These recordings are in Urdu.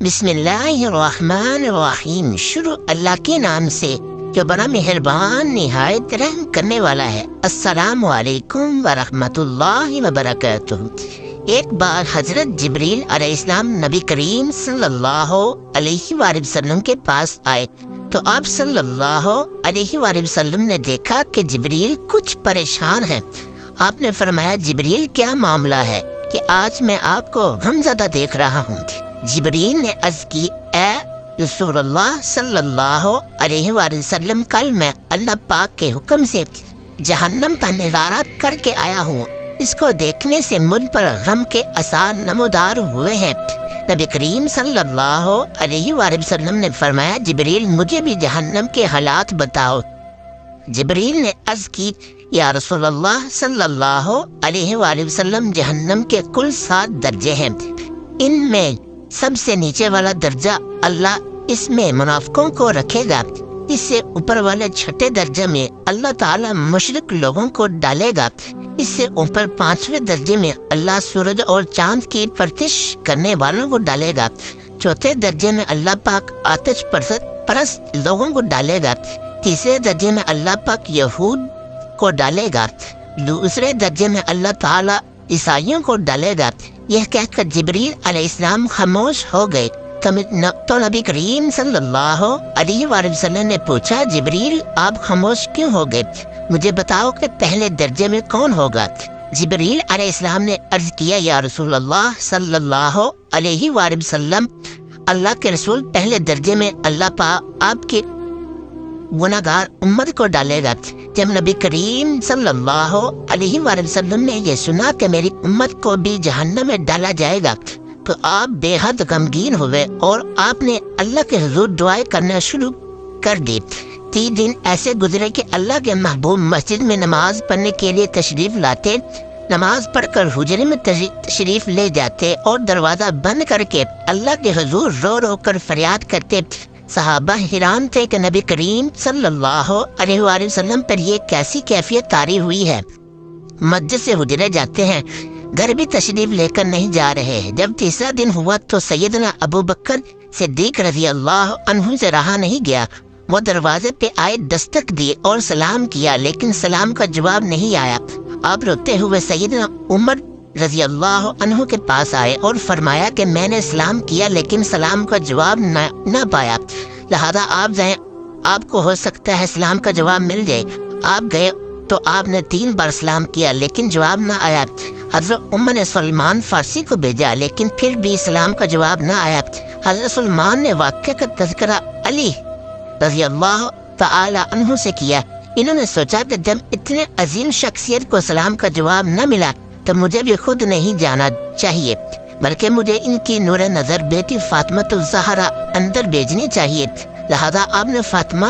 بسم اللہ الرحمن الرحیم۔ شروع اللہ کے نام سے جو بڑا مہربان نہایت رحم کرنے والا ہے۔ السلام علیکم ورحمۃ اللہ وبرکاتہ۔ ایک بار حضرت جبریل علیہ السلام نبی کریم صلی اللہ علیہ وآلہ وسلم کے پاس آئے تو آپ صلی اللہ علیہ وآلہ وسلم نے دیکھا کہ جبریل کچھ پریشان ہے۔ آپ نے فرمایا جبریل کیا معاملہ ہے کہ آج میں آپ کو غمزدہ دیکھ رہا ہوں۔ جبریل نے عرض کی اے رسول اللہ صلی اللہ علیہ وآلہ وسلم، کل میں اللہ پاک کے حکم سے جہنم کا نظارہ کر کے آیا ہوں، اس کو دیکھنے سے مجھ پر غم کے آثار نمودار ہوئے ہیں۔ نبی کریم صلی اللہ علیہ وآلہ وسلم نے فرمایا جبریل مجھے بھی جہنم کے حالات بتاؤ۔ جبریل نے عرض کی یا رسول اللہ صلی اللہ علیہ وآلہ وسلم، جہنم کے کل 7 درجے ہیں، ان میں سب سے نیچے والا درجہ اللہ اس میں منافقوں کو رکھے گا، اس سے اوپر والے چھٹے درجے میں اللہ تعالی مشرک لوگوں کو ڈالے گا، اس سے اوپر 5ویں درجے میں اللہ سورج اور چاند کی پرستش کرنے والوں کو ڈالے گا، چوتھے درجے میں اللہ پاک آتش پرست لوگوں کو ڈالے گا، تیسرے درجے میں اللہ پاک یہود کو ڈالے گا، دوسرے درجے میں اللہ تعالی عیسائیوں کو ڈالے گا۔ یہ کہہ کر جبریل علیہ السلام خاموش ہو گئے تو نبی کریم صلی اللہ علیہ وآلہ وسلم نے پوچھا جبریل آپ خاموش کیوں ہو گئے؟ مجھے بتاؤ کہ پہلے درجے میں کون ہوگا؟ جبریل علیہ السلام نے عرض کیا یا رسول اللہ صلی اللہ علیہ وآلہ وسلم، اللہ کے رسول پہلے درجے میں اللہ پاک آپ کی گناہگار امت کو ڈالے گا۔ جب نبی کریم صلی اللہ علیہ وآلہ وسلم نے یہ سنا کہ میری امت کو بھی جہنم میں ڈالا جائے گا تو آپ بے حد غمگین ہوئے اور آپ نے اللہ کے حضور دعائیں کرنا شروع کر دی۔ 3 دن ایسے گزرے کہ اللہ کے محبوب مسجد میں نماز پڑھنے کے لیے تشریف لاتے، نماز پڑھ کر حجرے میں تشریف لے جاتے اور دروازہ بند کر کے اللہ کے حضور رو رو کر فریاد کرتے۔ صحابہ حیران تھے کہ نبی کریم صلی اللہ علیہ وآلہ وسلم پر یہ کیسی کیفیت طاری ہوئی ہے۔ مسجد سے حجرے جاتے ہیں، گھر بھی تشریف لے کر نہیں جا رہے ہیں۔ جب تیسرا دن ہوا تو سیدنا ابو بکر صدیق رضی اللہ عنہ سے رہا نہیں گیا، وہ دروازے پہ آئے، دستک دی اور سلام کیا، لیکن سلام کا جواب نہیں آیا۔ آپ روتے ہوئے سیدنا عمر رضی اللہ عنہ کے پاس آئے اور فرمایا کہ میں نے سلام کیا لیکن سلام کا جواب نہ پایا، لہذا آپ جائیں، آپ کو ہو سکتا ہے سلام کا جواب مل جائے۔ آپ گئے تو آپ نے 3 بار سلام کیا لیکن جواب نہ آیا۔ حضرت عمر نے سلمان فارسی کو بھیجا لیکن پھر بھی سلام کا جواب نہ آیا۔ حضرت سلمان نے واقعہ کا تذکرہ علی رضی اللہ تعالی عنہ سے کیا۔ انہوں نے سوچا کہ جب اتنے عظیم شخصیت کو سلام کا جواب نہ ملا تو مجھے بھی خود نہیں جانا چاہیے، بلکہ مجھے ان کی نور نظر بیٹی فاطمہ الزہرا اندر بھیجنی چاہیے۔ لہذا آپ نے فاطمہ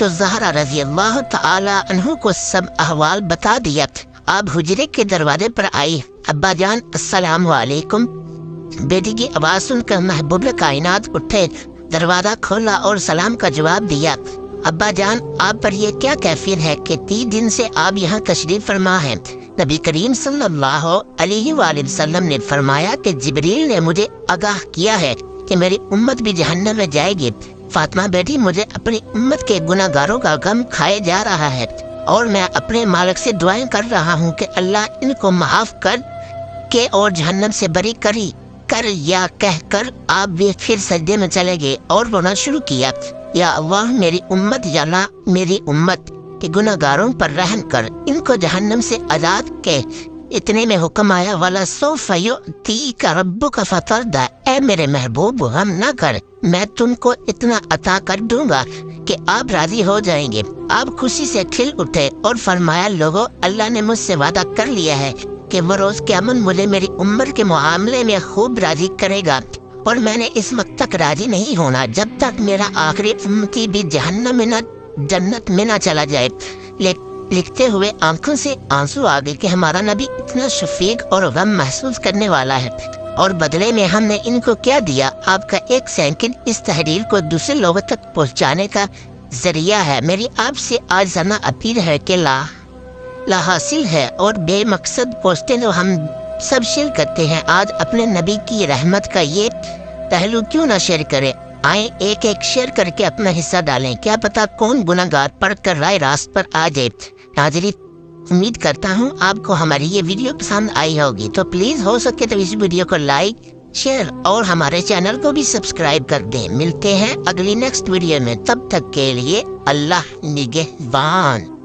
الزہرا رضی اللہ تعالی عنہ کو سب احوال بتا دیا۔ آپ حجرے کے دروازے پر آئی، ابا جان السلام علیکم۔ بیٹی کی آواز سن کر محبوب کائنات اٹھے، دروازہ کھولا اور سلام کا جواب دیا۔ ابا جان آپ پر یہ کیا کیفیت ہے کہ 3 دن سے آپ یہاں تشریف فرما ہیں؟ نبی کریم صلی اللہ علیہ وآلہ وسلم نے فرمایا کہ جبریل نے مجھے آگاہ کیا ہے کہ میری امت بھی جہنم میں جائے گی۔ فاطمہ بیٹی مجھے اپنی امت کے گناہ گاروں کا غم کھائے جا رہا ہے اور میں اپنے مالک سے دعائیں کر رہا ہوں کہ اللہ ان کو معاف کر کے اور جہنم سے بری کر یا کہہ کر آپ بھی پھر سجدے میں چلے گئے اور رونا شروع کیا۔ یا اللہ میری امت، یا اللہ میری امت کہ گناہ گاروں پر رحم کر، ان کو جہنم سے آزاد کے۔ اتنے میں حکم آیا والا سوف یؤتیک ربک فترضی، اے میرے محبوب غم نہ کر، میں تم کو اتنا عطا کر دوں گا کہ آپ راضی ہو جائیں گے۔ آپ خوشی سے کھل اٹھے اور فرمایا لوگو اللہ نے مجھ سے وعدہ کر لیا ہے کہ وہ روز قیامت مجھے میری عمر کے معاملے میں خوب راضی کرے گا، اور میں نے اس وقت تک راضی نہیں ہونا جب تک میرا آخری امتی بھی جہنم میں نہ جنت میں نہ چلا جائے۔ لکھتے ہوئے آنکھوں سے آنسو آ گئے کہ ہمارا نبی اتنا شفیق اور غم محسوس کرنے والا ہے، اور بدلے میں ہم نے ان کو کیا دیا؟ آپ کا 1 سیکنڈ اس تحریر کو دوسرے لوگوں تک پہنچانے کا ذریعہ ہے۔ میری آپ سے آجزانہ اپیل ہے کہ لا حاصل ہے اور بے مقصد پوسٹیں جو ہم سب شیئر کرتے ہیں، آج اپنے نبی کی رحمت کا یہ پہلو کیوں نہ شیئر کریں؟ آئیں ایک ایک شیئر کر کے اپنا حصہ ڈالیں، کیا پتا کون گناہگار پڑھ کر رائے راست پر آ جائے۔ ناظرین، امید کرتا ہوں آپ کو ہماری یہ ویڈیو پسند آئی ہوگی، تو پلیز ہو سکے تو اس ویڈیو کو لائک، شیئر اور ہمارے چینل کو بھی سبسکرائب کر دیں۔ ملتے ہیں اگلی نیکسٹ ویڈیو میں، تب تک کے لیے اللہ نگہبان۔